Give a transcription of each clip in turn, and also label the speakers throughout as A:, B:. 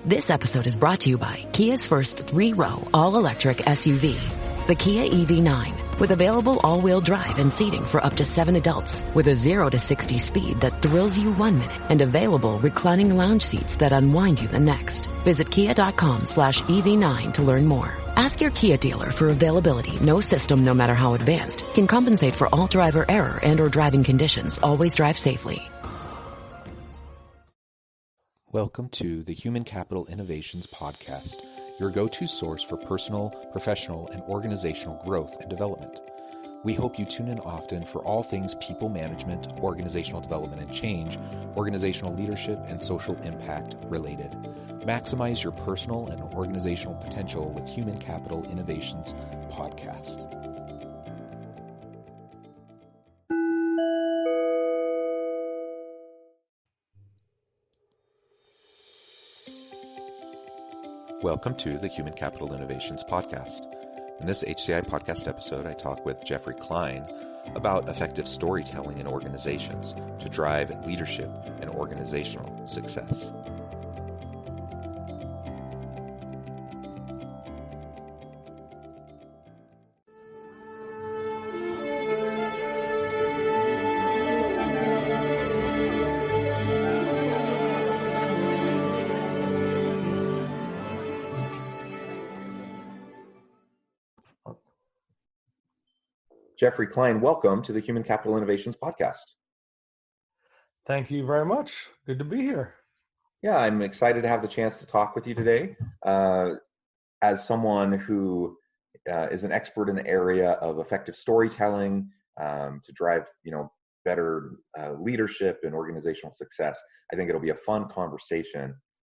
A: This episode is brought to you by Kia's first 3-row all-electric SUV, the Kia EV9, with available all-wheel drive and seating for up to 7 adults, with a 0 to 60 speed that thrills you 1 minute and available reclining lounge seats that unwind you the next. Visit kia.com/EV9 to learn more. Ask your Kia dealer for availability. No system, no matter how advanced, can compensate for all driver error and or driving conditions. Always drive safely.
B: Welcome to the Human Capital Innovations Podcast, your go-to source for personal, professional, and organizational growth and development. We hope you tune in often for all things people management, organizational development and change, organizational leadership, and social impact related. Maximize your personal and organizational potential with Human Capital Innovations Podcast. Welcome to the Human Capital Innovations Podcast. In this HCI podcast episode, I talk with Geoffrey Klein about effective storytelling in organizations to drive leadership and organizational success. Geoffrey Klein, welcome to the Human Capital Innovations Podcast.
C: Thank you very much. Good to be here.
B: Yeah, I'm excited to have the chance to talk with you today. As someone who is an expert in the area of effective storytelling to drive, better leadership and organizational success, I think it'll be a fun conversation.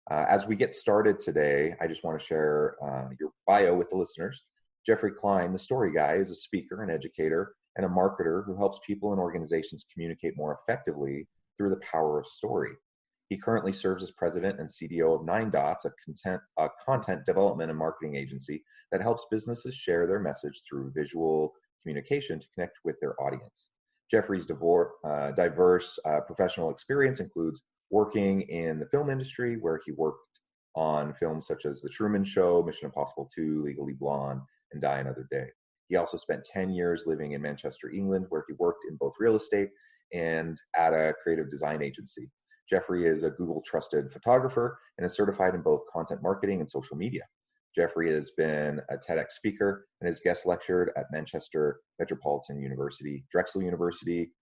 B: As we get started today, I just want to share your bio with the listeners. Geoffrey Klein, the story guy, is a speaker, an educator, and a marketer who helps people and organizations communicate more effectively through the power of story. He currently serves as president and CDO of 9 Dots, a content development and marketing agency that helps businesses share their message through visual communication to connect with their audience. Geoffrey's diverse professional experience includes working in the film industry, where he worked on films such as The Truman Show, Mission Impossible 2, Legally Blonde, and Die Another Day. He also spent 10 years living in Manchester, England, where he worked in both real estate and at a creative design agency. Geoffrey is a Google trusted photographer and is certified in both content marketing and social media. Geoffrey has been a TEDx speaker and has guest lectured at Manchester Metropolitan University, Drexel University,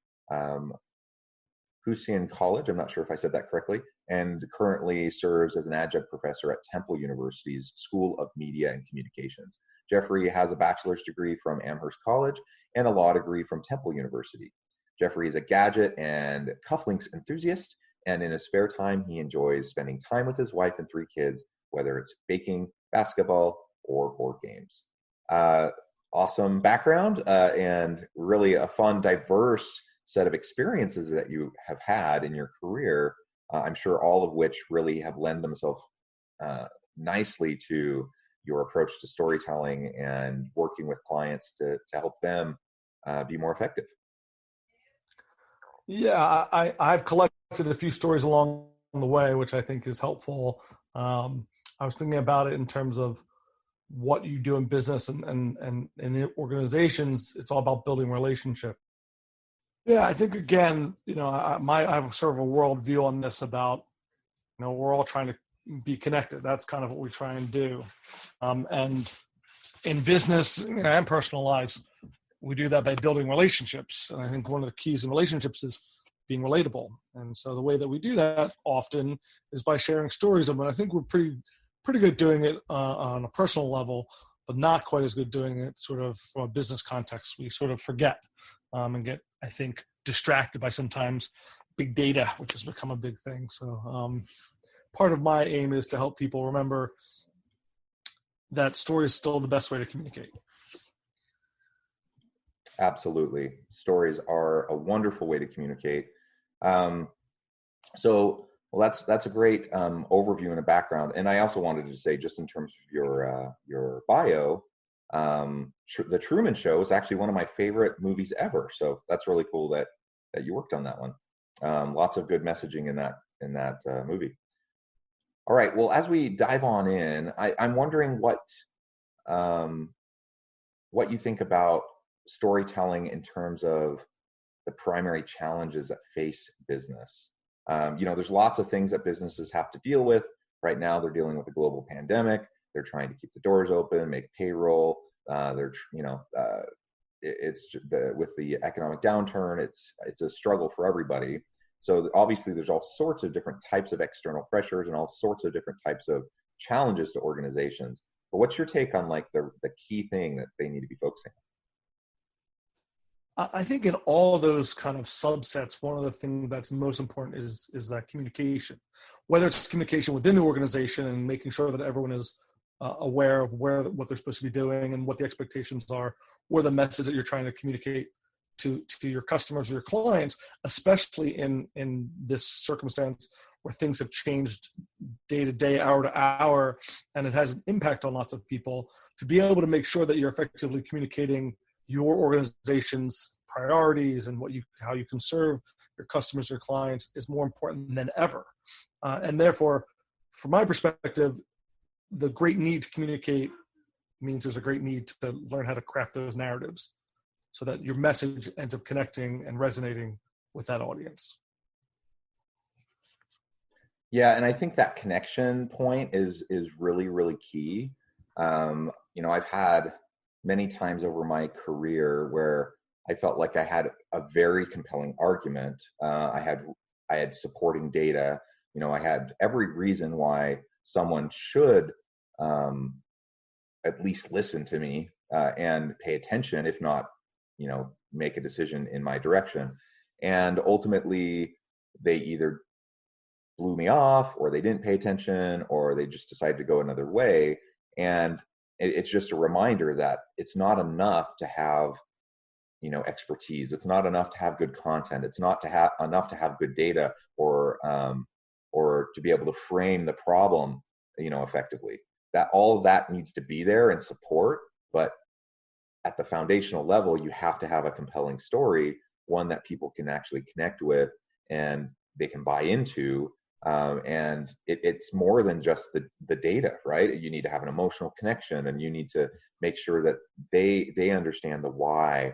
B: Husain College, I'm not sure if I said that correctly, and currently serves as an adjunct professor at Temple University's School of Media and Communications. Geoffrey has a bachelor's degree from Amherst College and a law degree from Temple University. Geoffrey is a gadget and cufflinks enthusiast, and in his spare time, he enjoys spending time with his wife and 3 kids, whether it's baking, basketball, or board games. Awesome background and really a fun, diverse set of experiences that you have had in your career, I'm sure all of which really have lent themselves nicely to your approach to storytelling and working with clients to help them be more effective.
C: Yeah, I've collected a few stories along the way, which I think is helpful. I was thinking about it in terms of what you do in business and in organizations. It's all about building relationship. Yeah, I think again, I have sort of a worldview on this about, we're all trying to be connected. That's kind of what we try and do. And in business and personal lives, we do that by building relationships. And I think one of the keys in relationships is being relatable. And so the way that we do that often is by sharing stories of them. I think we're pretty good doing it on a personal level, but not quite as good doing it sort of from a business context. We sort of forget and get, I think, distracted by sometimes big data, which has become a big thing. So part of my aim is to help people remember that story is still the best way to communicate.
B: Absolutely. Stories are a wonderful way to communicate. That's a great overview and a background. And I also wanted to say, just in terms of your bio, The Truman Show is actually one of my favorite movies ever. So that's really cool that you worked on that one. Lots of good messaging in that movie. All right. Well, as we dive on in, I'm wondering what you think about storytelling in terms of the primary challenges that face business. There's lots of things that businesses have to deal with. Right now, they're dealing with a global pandemic. They're trying to keep the doors open, make payroll. With the economic downturn, it's a struggle for everybody. So obviously, there's all sorts of different types of external pressures and all sorts of different types of challenges to organizations. But what's your take on like the key thing that they need to be focusing
C: on? I think in all of those kind of subsets, one of the things that's most important is that communication, whether it's communication within the organization and making sure that everyone is aware of what they're supposed to be doing and what the expectations are, or the message that you're trying to communicate to your customers or your clients, especially in this circumstance where things have changed day to day, hour to hour, and it has an impact on lots of people. To be able to make sure that you're effectively communicating your organization's priorities and how you can serve your customers or clients is more important than ever. And therefore, from my perspective, the great need to communicate means there's a great need to learn how to craft those narratives so that your message ends up connecting and resonating with that audience.
B: Yeah, and I think that connection point is really, really key. I've had many times over my career where I felt like I had a very compelling argument. I had supporting data. I had every reason why someone should at least listen to me and pay attention, if not, make a decision in my direction. And ultimately, they either blew me off, or they didn't pay attention, or they just decided to go another way. And it's just a reminder that it's not enough to have, expertise. It's not enough to have good content. It's not enough to have good data or to be able to frame the problem, effectively. That all of that needs to be there and support, but at the foundational level, you have to have a compelling story, one that people can actually connect with and they can buy into. And it's more than just the data, right? You need to have an emotional connection, and you need to make sure that they understand the why,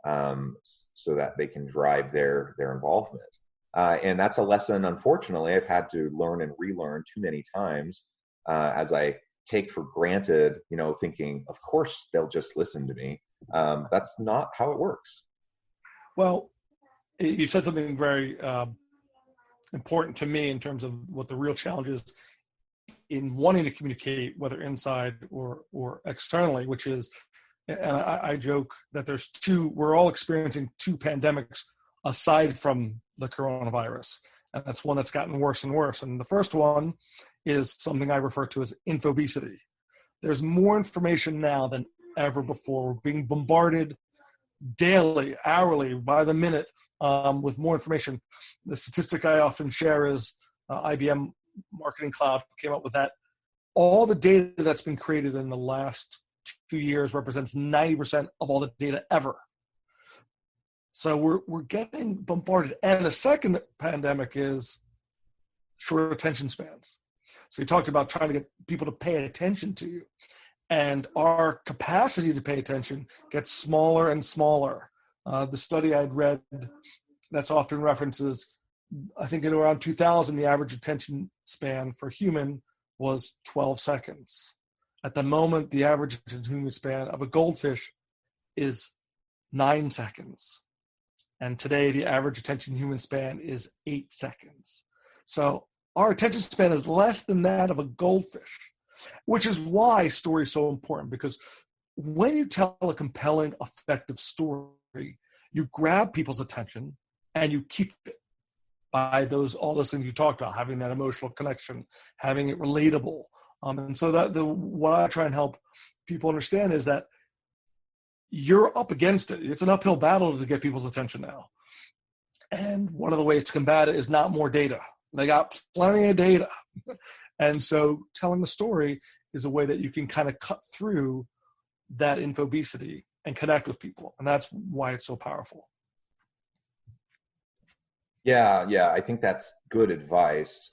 B: so that they can drive their involvement. And that's a lesson, unfortunately, I've had to learn and relearn too many times, as I take for granted, thinking, of course, they'll just listen to me. That's not how it works.
C: Well, you said something very important to me in terms of what the real challenge is in wanting to communicate, whether inside or externally, which is, and I joke that we're all experiencing two pandemics aside from the coronavirus. And that's one that's gotten worse and worse. And the first one is something I refer to as infobesity. There's more information now than ever before. We're being bombarded daily, hourly, by the minute, with more information. The statistic I often share is IBM Marketing Cloud came up with that. All the data that's been created in the last 2 years represents 90% of all the data ever. So we're getting bombarded. And the second pandemic is short attention spans. So you talked about trying to get people to pay attention to you. And our capacity to pay attention gets smaller and smaller. The study I'd read that's often references, I think in around 2000, the average attention span for human was 12 seconds. At the moment, the average attention span of a goldfish is 9 seconds. And today, the average attention human span is 8 seconds. So our attention span is less than that of a goldfish, which is why story is so important, because when you tell a compelling, effective story, you grab people's attention and you keep it by all those things you talked about, having that emotional connection, having it relatable. And so what I try and help people understand is that you're up against it. It's an uphill battle to get people's attention now. And one of the ways to combat it is not more data. They got plenty of data. And so telling the story is a way that you can kind of cut through that infobesity and connect with people. And that's why it's so powerful.
B: Yeah, I think that's good advice.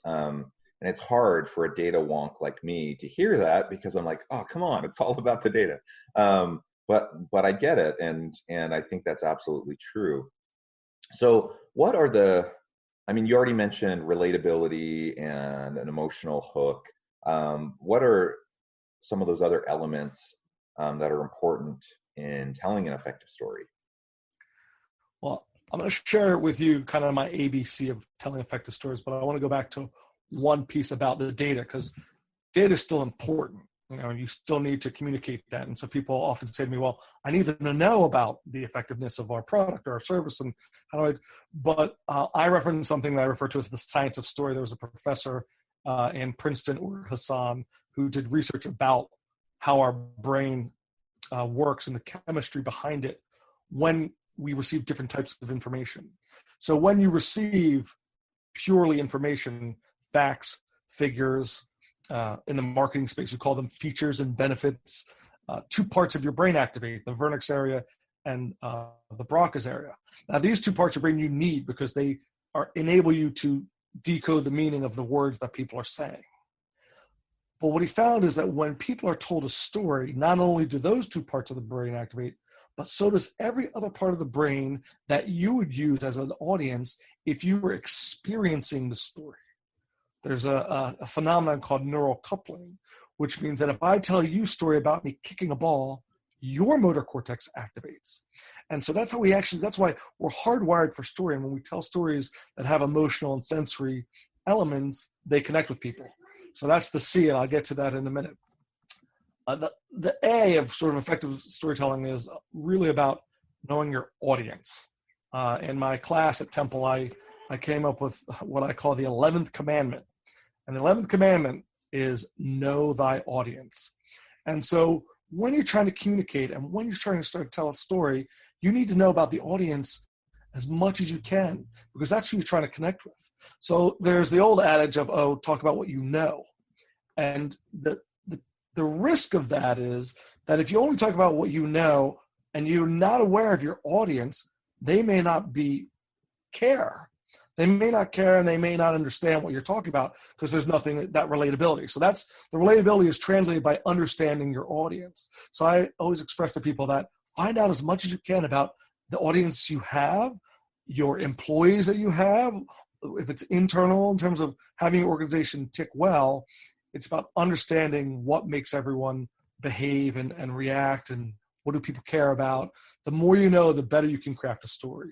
B: And it's hard for a data wonk like me to hear that, because I'm like, oh, come on, it's all about the data. But I get it, and I think that's absolutely true. So what are I mean, you already mentioned relatability and an emotional hook. What are some of those other elements that are important in telling an effective story?
C: Well, I'm going to share with you kind of my ABC of telling effective stories, but I want to go back to one piece about the data, because data is still important. You still need to communicate that. And so people often say to me, well, I need them to know about the effectiveness of our product or our service. And how do but I reference something that I refer to as the science of story. There was a professor in Princeton, or Hassan, who did research about how our brain works and the chemistry behind it when we receive different types of information. So when you receive purely information, facts, figures, in the marketing space, we call them features and benefits. Two parts of your brain activate, the vernix area and the Broca's area. Now, these two parts of your brain you need because they enable you to decode the meaning of the words that people are saying. But what he found is that when people are told a story, not only do those two parts of the brain activate, but so does every other part of the brain that you would use as an audience if you were experiencing the story. There's a phenomenon called neural coupling, which means that if I tell you a story about me kicking a ball, your motor cortex activates. And so that's why we're hardwired for story. And when we tell stories that have emotional and sensory elements, they connect with people. So that's the C, and I'll get to that in a minute. The A of sort of effective storytelling is really about knowing your audience. In my class at Temple, I came up with what I call the 11th commandment. And the 11th commandment is know thy audience. And so when you're trying to communicate and when you're trying to start to tell a story, you need to know about the audience as much as you can, because that's who you're trying to connect with. So there's the old adage of, oh, talk about what you know. And the risk of that is that if you only talk about what you know and you're not aware of your audience, they may not care. They may not care, and they may not understand what you're talking about because there's nothing, that relatability. So the relatability is translated by understanding your audience. So I always express to people that find out as much as you can about the audience you have, your employees that you have. If it's internal in terms of having your organization tick well, it's about understanding what makes everyone behave and react, and what do people care about. The more you know, the better you can craft a story.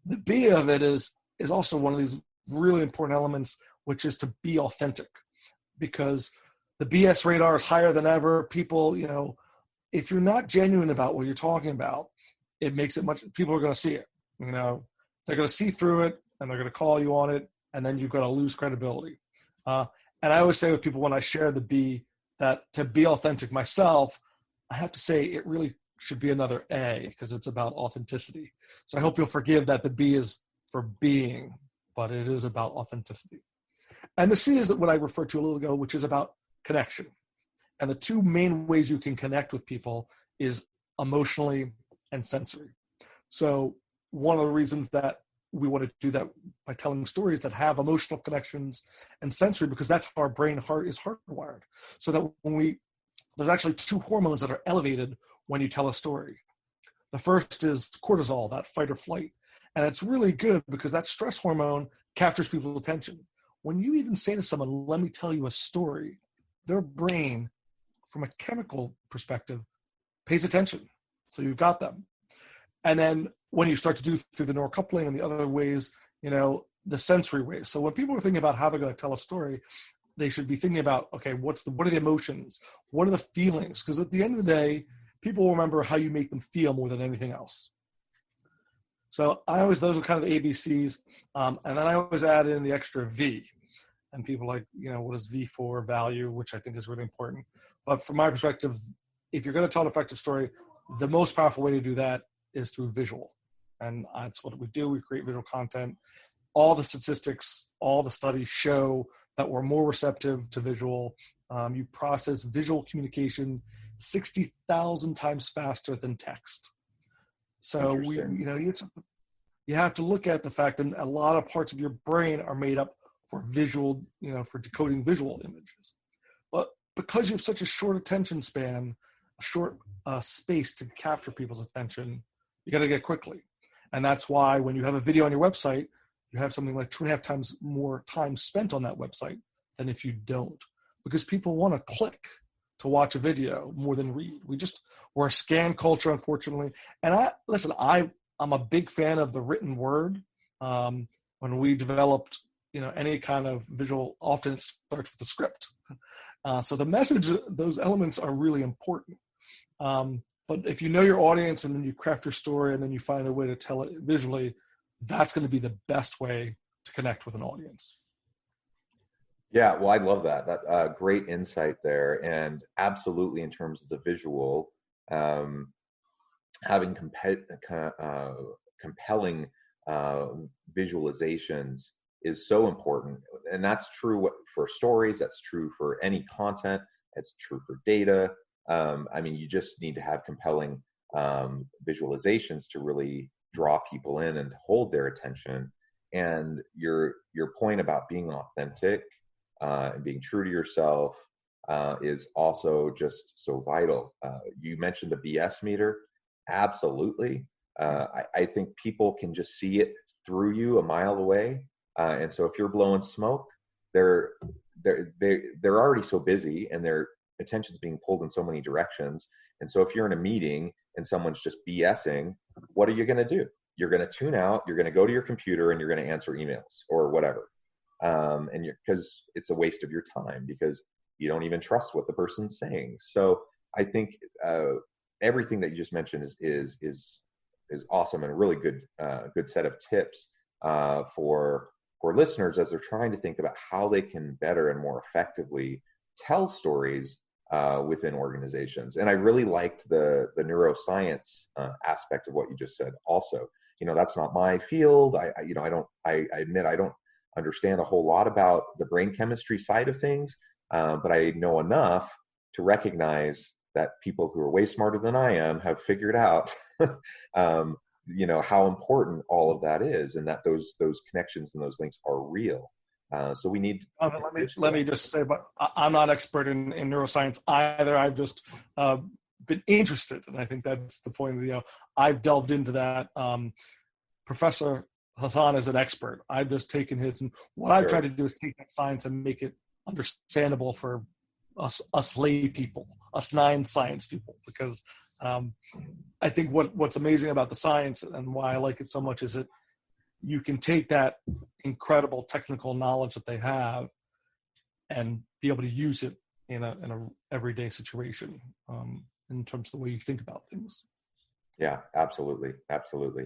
C: The B of it is also one of these really important elements, which is to be authentic, because the BS radar is higher than ever. People, if you're not genuine about what you're talking about, it makes it people are going to see it. They're going to see through it, and they're going to call you on it, and then you're going to lose credibility. And I always say with people when I share the B, that to be authentic myself, I have to say it really should be another A, because it's about authenticity. So I hope you'll forgive that the B is for being, but it is about authenticity. And the C is what I referred to a little ago, which is about connection. And the two main ways you can connect with people is emotionally and sensory. So one of the reasons that we want to do that by telling stories that have emotional connections and sensory, because that's how our brain heart is hardwired. So that there's actually two hormones that are elevated when you tell a story. The first is cortisol, that fight or flight. And it's really good because that stress hormone captures people's attention. When you even say to someone, let me tell you a story, their brain, from a chemical perspective, pays attention. So you've got them. And then when you start to do through the neural coupling and the other ways, the sensory ways. So when people are thinking about how they're going to tell a story, they should be thinking about, okay, what are the emotions? What are the feelings? Because at the end of the day, people will remember how you make them feel more than anything else. So those are kind of the ABCs. And then I always add in the extra V. And people like, what is V for? Value, which I think is really important. But from my perspective, if you're going to tell an effective story, the most powerful way to do that is through visual. And that's what we do. We create visual content. All the statistics, all the studies show that we're more receptive to visual. You process visual communication 60,000 times faster than text. So you have to look at the fact that a lot of parts of your brain are made up for visual, for decoding visual images. But because you have such a short attention span, a short space to capture people's attention, you got to get quickly. And that's why when you have a video on your website, you have something like 2.5 times more time spent on that website than if you don't. Because people want to click to watch a video more than read. We're a scan culture, unfortunately. And I'm a big fan of the written word. When we developed, any kind of visual, often it starts with a script. So the message, those elements are really important. But if you know your audience and then you craft your story and then you find a way to tell it visually, that's going to be the best way to connect with an audience.
B: Yeah, well, I love that. That great insight there, and absolutely in terms of the visual, having compelling visualizations is so important, and that's true for stories. That's true for any content. It's true for data. You just need to have compelling visualizations to really draw people in and to hold their attention. And your point about being authentic and being true to yourself is also just so vital. You mentioned the BS meter. Absolutely. I think people can just see it through you a mile away. And so if you're blowing smoke, they're already so busy and their attention's being pulled in so many directions. And so if you're in a meeting and someone's just BSing, what are you going to do? You're going to tune out, you're going to go to your computer, and you're going to answer emails or whatever. Because it's a waste of your time because you don't even trust what the person's saying. So I think everything that you just mentioned is awesome and a really good set of tips for listeners as they're trying to think about how they can better and more effectively tell stories within organizations. And I really liked the neuroscience aspect of what you just said. Also, that's not my field. I admit I don't understand a whole lot about the brain chemistry side of things, but I know enough to recognize that people who are way smarter than I am have figured out, how important all of that is, and that those connections and those links are real. So we need.
C: Let me just say, but I'm not expert in neuroscience either. I've just been interested, and I think that's the point. I've delved into that. Professor Hassan is an expert. I've just taken his, and what I've tried to do is take that science and make it understandable for us lay people, us non-science people, because I think what's amazing about the science and why I like it so much is that you can take that incredible technical knowledge that they have and be able to use it in a everyday situation in terms of the way you think about things.
B: Yeah, absolutely. Absolutely.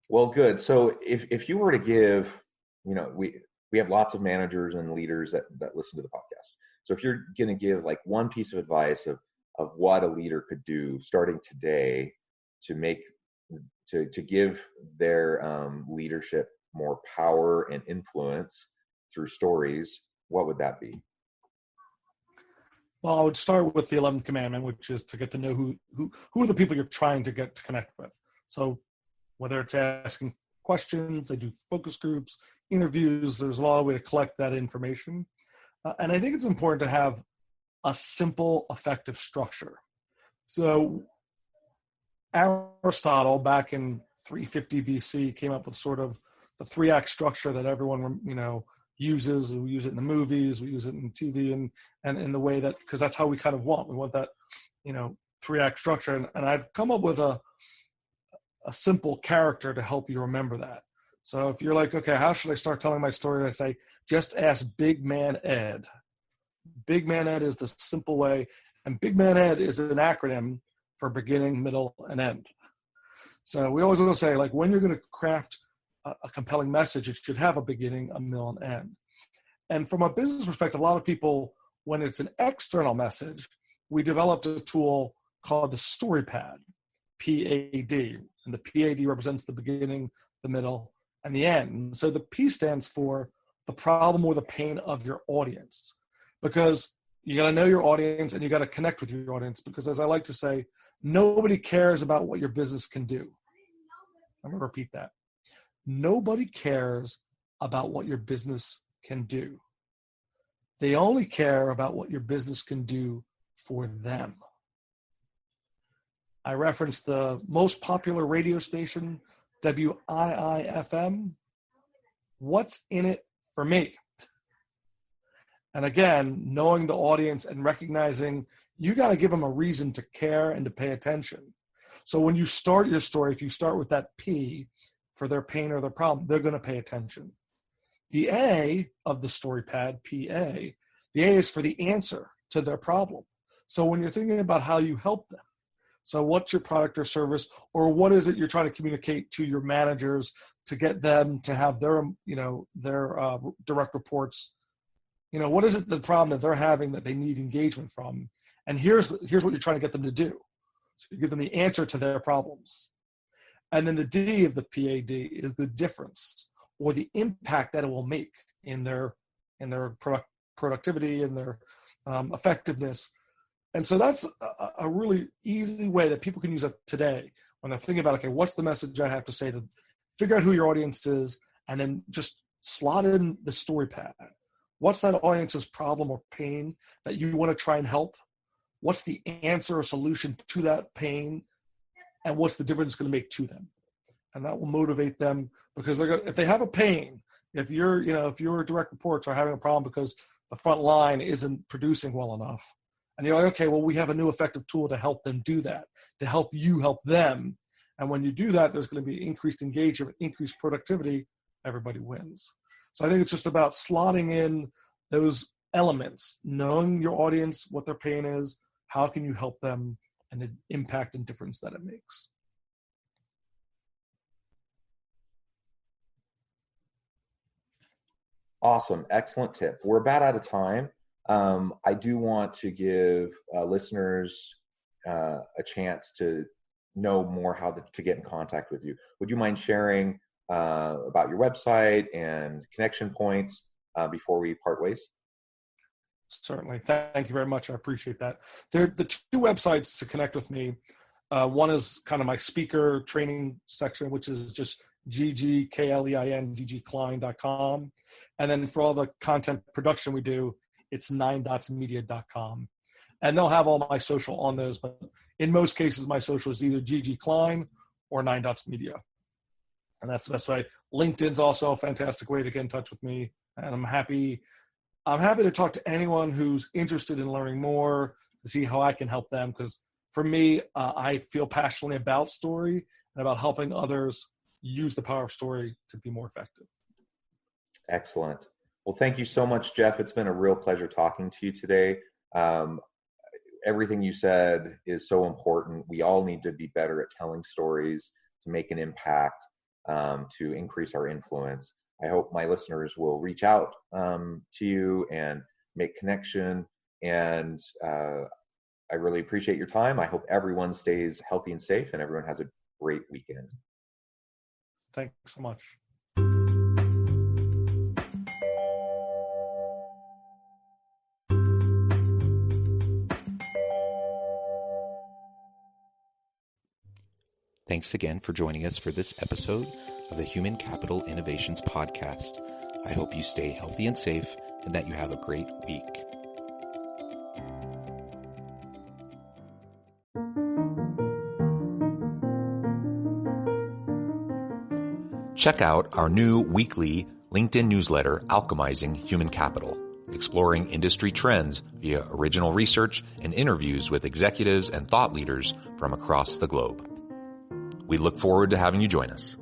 B: Well, good. So if you were to give, we have lots of managers and leaders that listen to the podcast. So if you're going to give like one piece of advice of what a leader could do starting today to give their leadership more power and influence through stories, what would that be?
C: Well, I would start with the 11th commandment, which is to get to know who are the people you're trying to get to connect with. So whether it's asking questions, they do focus groups, interviews, there's a lot of way to collect that information. And I think it's important to have a simple, effective structure. So Aristotle, back in 350 BC, came up with sort of the 3-act structure that everyone, uses. We use it in the movies, we use it in TV, and in the way that, because that's how we kind of want. We want that, 3-act structure. And I've come up with a simple character to help you remember that. So if you're like, okay, how should I start telling my story? I say, just ask Big Man Ed. Big Man Ed is the simple way. And Big Man Ed is an acronym for beginning, middle, and end. So we always want to say, like, when you're going to craft a compelling message, it should have a beginning, a middle, and end. And from a business perspective, a lot of people, when it's an external message, we developed a tool called the Story Pad, PAD. And the PAD represents the beginning, the middle, and the end. And so the P stands for the problem or the pain of your audience. Because You got to know your audience, and you got to connect with your audience, because as I like to say, nobody cares about what your business can do. I'm going to repeat that. Nobody cares about what your business can do. They only care about what your business can do for them. I referenced the most popular radio station, WIIFM. What's in it for me? And again, knowing the audience and recognizing you got to give them a reason to care and to pay attention. So when you start your story, if you start with that P for their pain or their problem, they're going to pay attention. The A of the story pad, PA, the A is for the answer to their problem. So when you're thinking about how you help them, so what's your product or service, or what is it you're trying to communicate to your managers to get them to have their, their direct reports? What is it the problem that they're having that they need engagement from? And here's what you're trying to get them to do. So you give them the answer to their problems. And then the D of the PAD is the difference or the impact that it will make in their productivity and their effectiveness. And so that's a really easy way that people can use it today when they're thinking about, okay, what's the message I have to say to figure out who your audience is, and then just slot in the story pad. What's that audience's problem or pain that you want to try and help? What's the answer or solution to that pain? And what's the difference it's going to make to them? And that will motivate them, because if they have a pain, if your direct reports are having a problem because the front line isn't producing well enough, and you're like, okay, well, we have a new effective tool to help them do that, to help you help them. And when you do that, there's going to be increased engagement, increased productivity. Everybody wins. So I think it's just about slotting in those elements, knowing your audience, what their pain is, how can you help them, and the impact and difference that it makes.
B: Awesome. Excellent tip. We're about out of time. I do want to give listeners a chance to know more how to get in contact with you. Would you mind sharing about your website and connection points before we part ways?
C: Certainly. Thank you very much. I appreciate that. There are the two websites to connect with me. One is kind of my speaker training section, which is just ggklein.com. And then for all the content production we do, it's 9dotsmedia.com. And they'll have all my social on those, but in most cases, my social is either GG Klein or 9dotsmedia. And that's the best way. LinkedIn's also a fantastic way to get in touch with me. And I'm happy to talk to anyone who's interested in learning more, to see how I can help them. Because for me, I feel passionately about story and about helping others use the power of story to be more effective.
B: Excellent. Well, thank you so much, Jeff. It's been a real pleasure talking to you today. Everything you said is so important. We all need to be better at telling stories to make an impact, to increase our influence. I hope my listeners will reach out to you and make connection. And I really appreciate your time. I hope everyone stays healthy and safe, and everyone has a great weekend.
C: Thanks so much.
D: Thanks again for joining us for this episode of the Human Capital Innovations Podcast. I hope you stay healthy and safe, and that you have a great week. Check out our new weekly LinkedIn newsletter, Alchemizing Human Capital, exploring industry trends via original research and interviews with executives and thought leaders from across the globe. We look forward to having you join us.